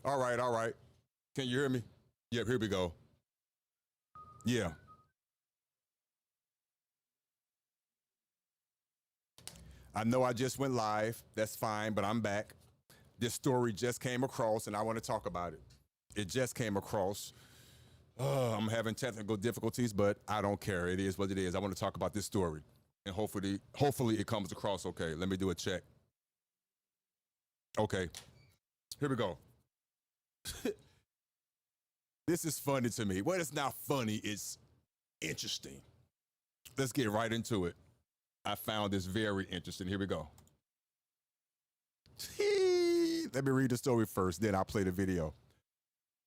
All right, all right. Can you hear me? Yep, here we go. Yeah. I know I just went live. That's fine, but I'm back. This story just came across and I want to talk about it. It just came across. I'm having technical difficulties, but I don't care. It is what it is. I want to talk about this story. And hopefully it comes across okay. Let me do a check. Okay. Here we go. This is funny to me. Well, it's not funny, it's interesting. Let's get right into it. I found this very interesting. Here we go. Let me read the story first, then I'll play the video.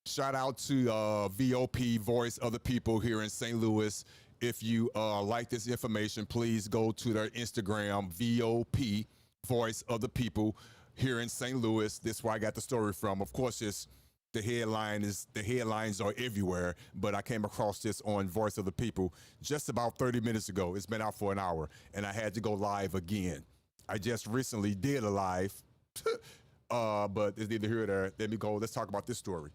Shout out to VOP, Voice of the People here in St. Louis. If you like this information, please go to their Instagram, VOP, Voice of the People here in St. Louis. This is where I got the story from. Of course, the headlines are everywhere, but I came across this on Voice of the People just about 30 minutes ago. It's been out for an hour, and I had to go live again. I just recently did a live, but it's neither here nor there. Let me go. Let's talk about this story.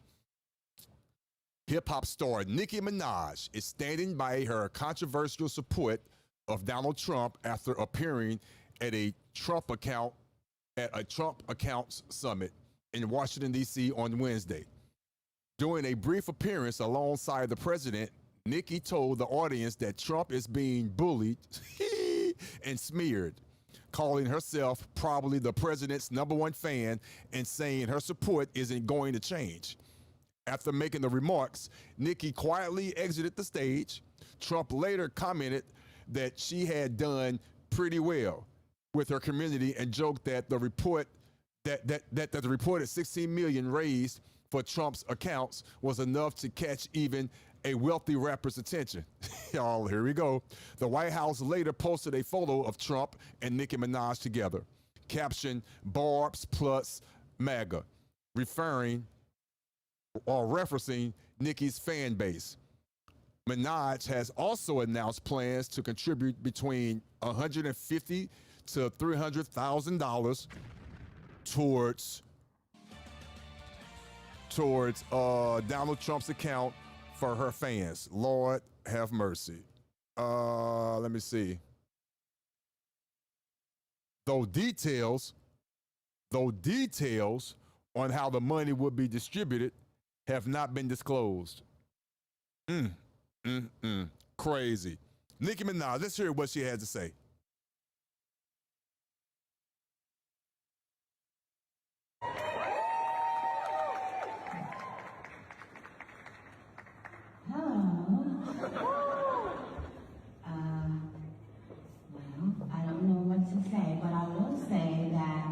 Hip-hop star Nicki Minaj is standing by her controversial support of Donald Trump after appearing at a Trump accounts summit in Washington, D.C. on Wednesday. During a brief appearance alongside the president, Nicki told the audience that Trump is being bullied and smeared, calling herself probably the president's #1 fan and saying her support isn't going to change. After making the remarks, Nicki quietly exited the stage. Trump later commented that she had done pretty well with her community and joked that the reported $16 million raised for Trump's accounts was enough to catch even a wealthy rapper's attention. Y'all, here we go. The White House later posted a photo of Trump and Nicki Minaj together, captioned "BARBZ plus MAGA," referencing Nicki's fan base. Minaj has also announced plans to contribute between $150,000 to $300,000 towards Donald Trump's account for her fans. Lord have mercy. Let me see. Though details on how the money would be distributed have not been disclosed. Crazy. Nicki Minaj, let's hear what she had to say. Well, I don't know what to say, but I will say that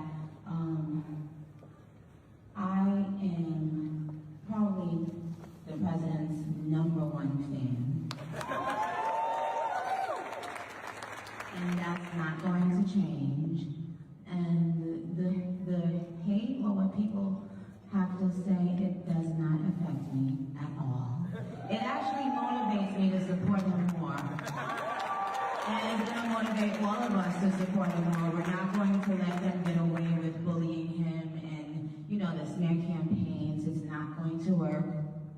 I am probably the president's #1 fan. And that's not going to change. And the hate or what people have to say, it does not affect me at all. It actually motivates me to support him more. And it's going to motivate all of us to support him more. We're not going to let them get away with bullying him and, the smear campaigns. It's not going to work,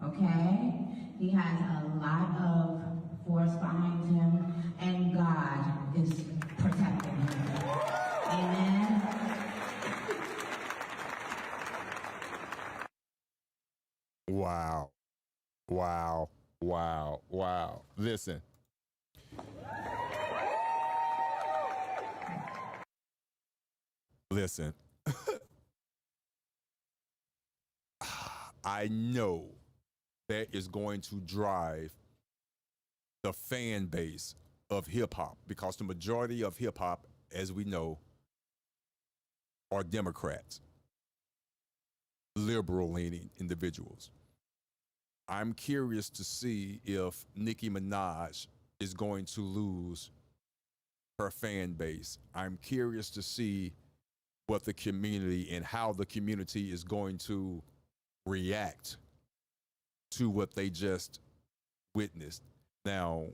okay? He has a lot of force behind him, and God is protecting him. Amen? Wow. Listen. I know that is going to drive the fan base of hip hop, because the majority of hip hop, as we know, are Democrats, liberal leaning individuals. I'm curious to see if Nicki Minaj is going to lose her fan base. I'm curious to see what the community and how the community is going to react to what they just witnessed. Now,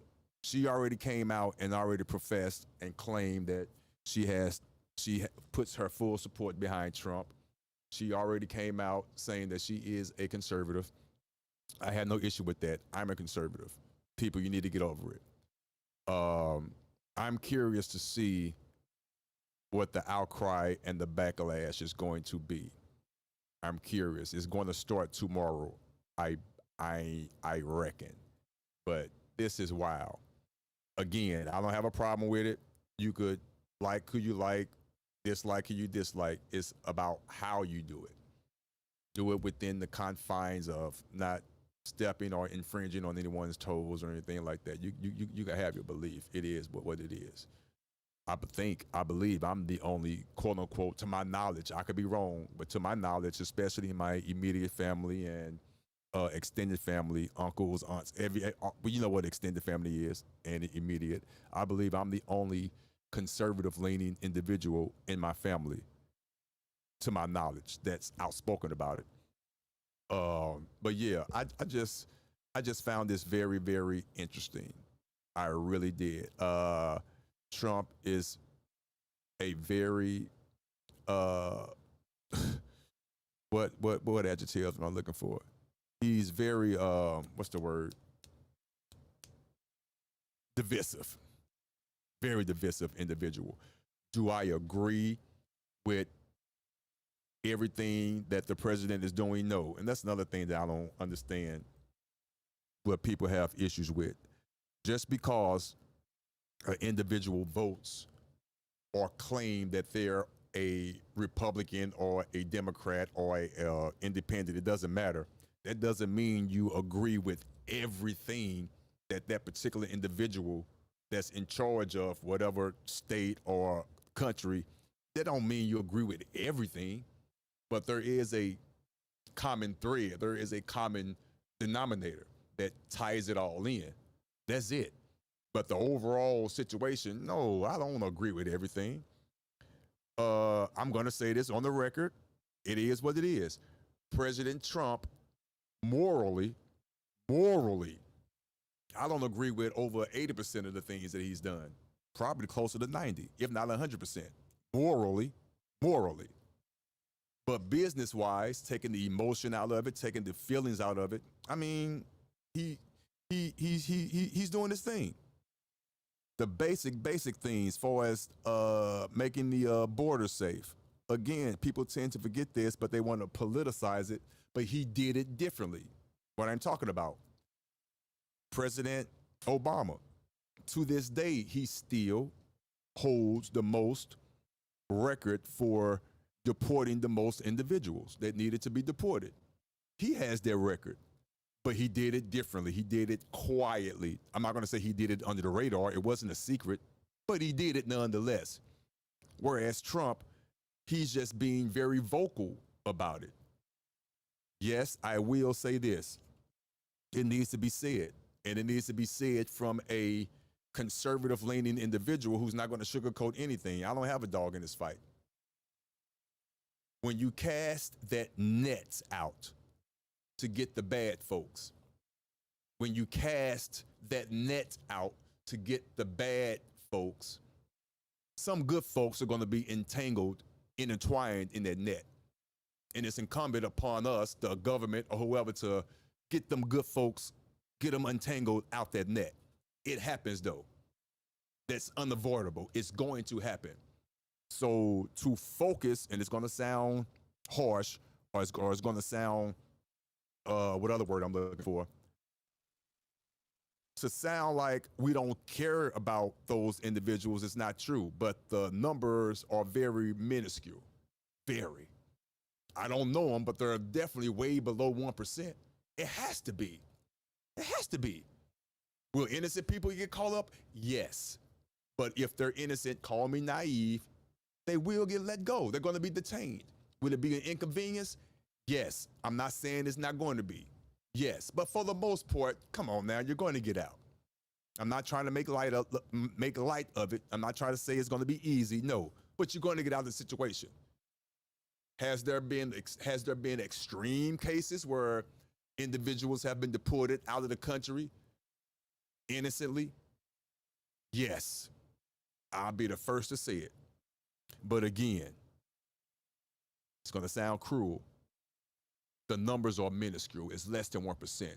she already came out and already professed and claimed that she puts her full support behind Trump. She already came out saying that she is a conservative. I had no issue with that. I'm a conservative. People, you need to get over it. I'm curious to see what the outcry and the backlash is going to be. I'm curious. It's going to start tomorrow. I reckon. But this is wild. Again, I don't have a problem with it. You could like who you like, dislike who you dislike. It's about how you do it. Do it within the confines of not stepping or infringing on anyone's toes or anything like that. You can have your belief. It is what it is. I believe I'm the only quote unquote, to my knowledge, I could be wrong, but to my knowledge, especially in my immediate family and extended family, uncles, aunts, you know what extended family is and immediate. I believe I'm the only conservative leaning individual in my family, to my knowledge, that's outspoken about it. But yeah, I just found this very, very interesting. I really did. Trump is a very what adjective am I looking for? He's very what's the word? Divisive. Very divisive individual. Do I agree with everything that the president is doing? No. And that's another thing that I don't understand what people have issues with. Just because an individual votes or claim that they're a Republican or a Democrat or a independent, it doesn't matter. That doesn't mean you agree with everything that that particular individual that's in charge of whatever state or country, that don't mean you agree with everything, but there is a common thread. There is a common denominator that ties it all in. That's it. But the overall situation, no, I don't agree with everything. I'm going to say this on the record. It is what it is. President Trump, morally, I don't agree with over 80% of the things that he's done. Probably closer to 90, if not 100%. Morally. But business-wise, taking the emotion out of it, taking the feelings out of it, I mean, he's doing his thing. The basic things, as far as making the border safe. Again, people tend to forget this, but they want to politicize it. But he did it differently. What I'm talking about, President Obama, to this day, he still holds the most record for deporting the most individuals that needed to be deported. He has that record, but he did it differently. He did it quietly. I'm not going to say he did it under the radar. It wasn't a secret, but he did it nonetheless. Whereas Trump, he's just being very vocal about it. Yes, I will say this. It needs to be said, and it needs to be said from a conservative leaning individual who's not going to sugarcoat anything. I don't have a dog in this fight. When you cast that net out to get the bad folks, when you cast that net out to get the bad folks, some good folks are going to be intertwined in that net. And it's incumbent upon us, the government or whoever, to get them good folks, get them untangled out that net. It happens though. That's unavoidable. It's going to happen. So to focus, and it's going to sound harsh, or it's going to sound, what other word I'm looking for? To sound like we don't care about those individuals, it's not true. But the numbers are very minuscule. Very. I don't know them, but they're definitely way below 1%. It has to be. It has to be. Will innocent people get caught up? Yes. But if they're innocent, call me naive, they will get let go. They're going to be detained. Will it be an inconvenience? Yes. I'm not saying it's not going to be. Yes. But for the most part, come on now, you're going to get out. I'm not trying to make light of it. I'm not trying to say it's going to be easy. No. But you're going to get out of the situation. Has there been extreme cases where individuals have been deported out of the country innocently? Yes. I'll be the first to say it. But again, It's going to sound cruel. The numbers are minuscule. It's less than 1%.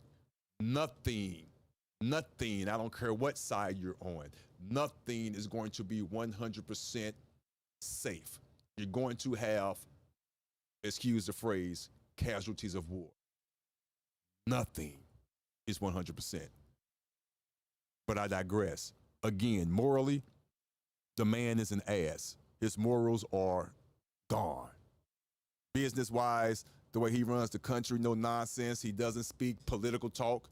Nothing, I don't care what side you're on, nothing is going to be 100% safe. You're going to have, excuse the phrase, casualties of war. Nothing is 100%. But I digress. Again, morally, the man is an ass. His morals are gone. Business wise, the way he runs the country, no nonsense. He doesn't speak political talk.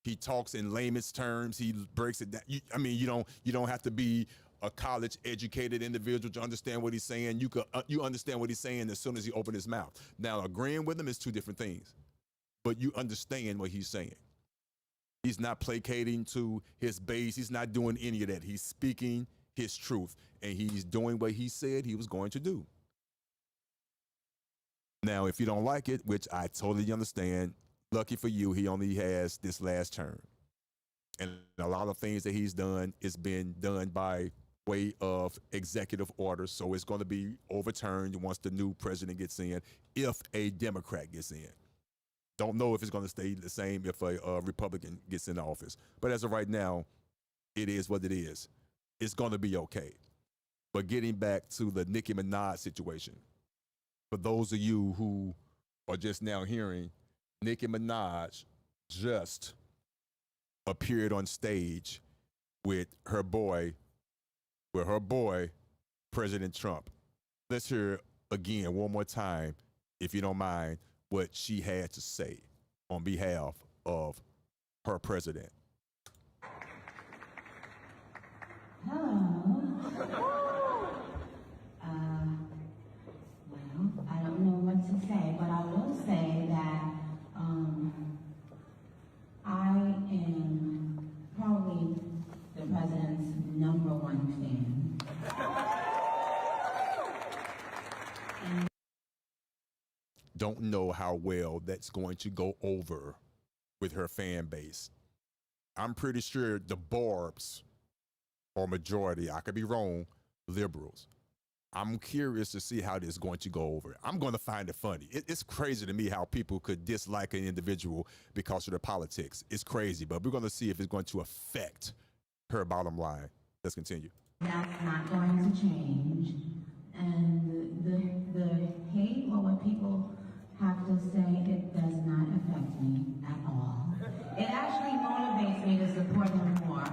He talks in layman's terms. He breaks it down. You don't have to be a college educated individual to understand what he's saying. You understand what he's saying as soon as he opens his mouth. Now, agreeing with him is two different things, but you understand what he's saying. He's not placating to his base. He's not doing any of that. He's speaking his truth, and he's doing what he said he was going to do. Now, if you don't like it, which I totally understand, lucky for you, he only has this last term. And a lot of things that he's done is been done by way of executive orders, so it's going to be overturned once the new president gets in, if a Democrat gets in. Don't know if it's going to stay the same if a Republican gets in office. But as of right now, it is what it is. It's going to be okay. But getting back to the Nicki Minaj situation, for those of you who are just now hearing, Nicki Minaj just appeared on stage with her boy, President Trump. Let's hear again, one more time, if you don't mind, what she had to say on behalf of her president. Hello. Well, I don't know what to say, but I will say that I am probably the president's #1 fan. Don't know how well that's going to go over with her fan base. I'm pretty sure the BARBZ or majority, I could be wrong, liberals. I'm curious to see how this is going to go over. I'm going to find it funny. It's crazy to me how people could dislike an individual because of their politics. It's crazy, but we're going to see if it's going to affect her bottom line. Let's continue. That's not going to change. And the hate or what people have to say, it does not affect me at all. It actually motivates me to support him more.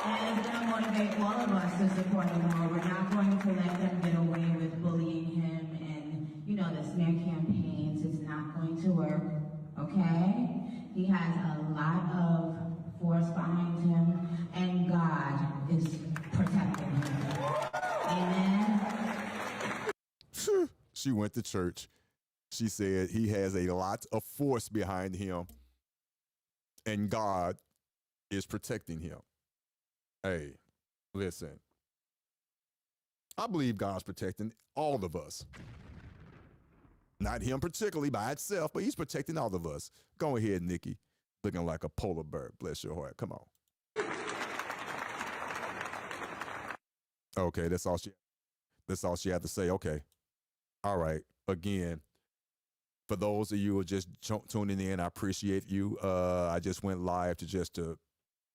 And it's going to motivate all of us to support him more. We're not going to let them get away with bullying him and, the smear campaigns. It's not going to work, okay? He has a lot of force behind him, and God is protecting him. Amen? She went to church. She said he has a lot of force behind him, and God is protecting him. Hey, listen. I believe God's protecting all of us. Not him particularly by itself, but he's protecting all of us. Go ahead, Nicki. Looking like a polar bear. Bless your heart. Come on. Okay, that's all she had to say. Okay. All right. Again, for those of you who are just tuning in, I appreciate you. I just went live to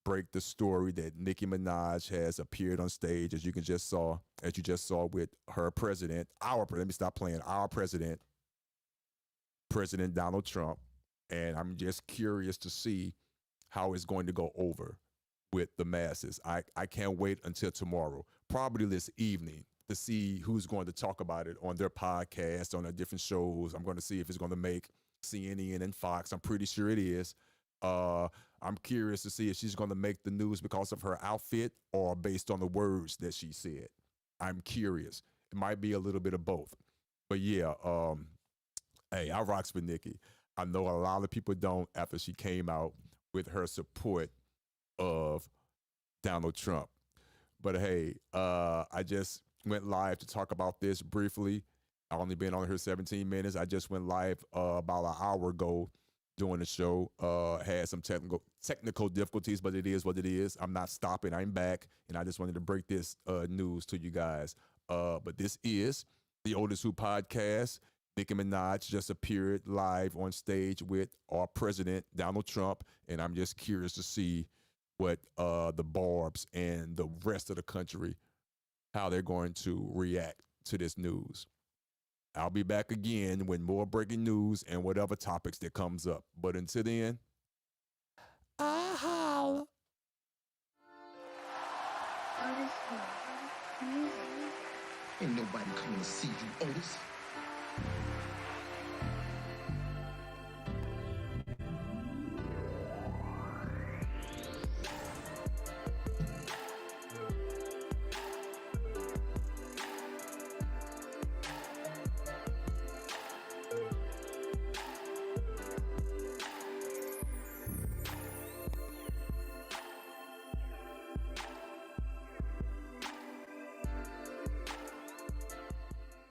break the story that Nicki Minaj has appeared on stage, as you just saw with her president, let me stop playing, our president, President Donald Trump. And I'm just curious to see how it's going to go over with the masses. I can't wait until tomorrow, probably this evening, to see who's going to talk about it on their podcast, on their different shows. I'm going to see if it's going to make CNN and Fox. I'm pretty sure it is. I'm curious to see if she's going to make the news because of her outfit or based on the words that she said. I'm curious. It might be a little bit of both. But yeah, hey, I rocks with Nicki. I know a lot of people don't after she came out with her support of Donald Trump. But hey, I just went live to talk about this briefly. I've only been on here 17 minutes. I just went live about an hour ago doing the show. Had some technical difficulties, but it is what it is. I'm not stopping. I'm back, and I just wanted to break this news to you guys. But this is The Oldest Who podcast. Nicki Minaj just appeared live on stage with our president, Donald Trump, and I'm just curious to see what the BARBZ and the rest of the country, how they're going to react to this news. I'll be back again with more breaking news and whatever topics that comes up. But until then, I holla. Ain't nobody coming to see you, Otis.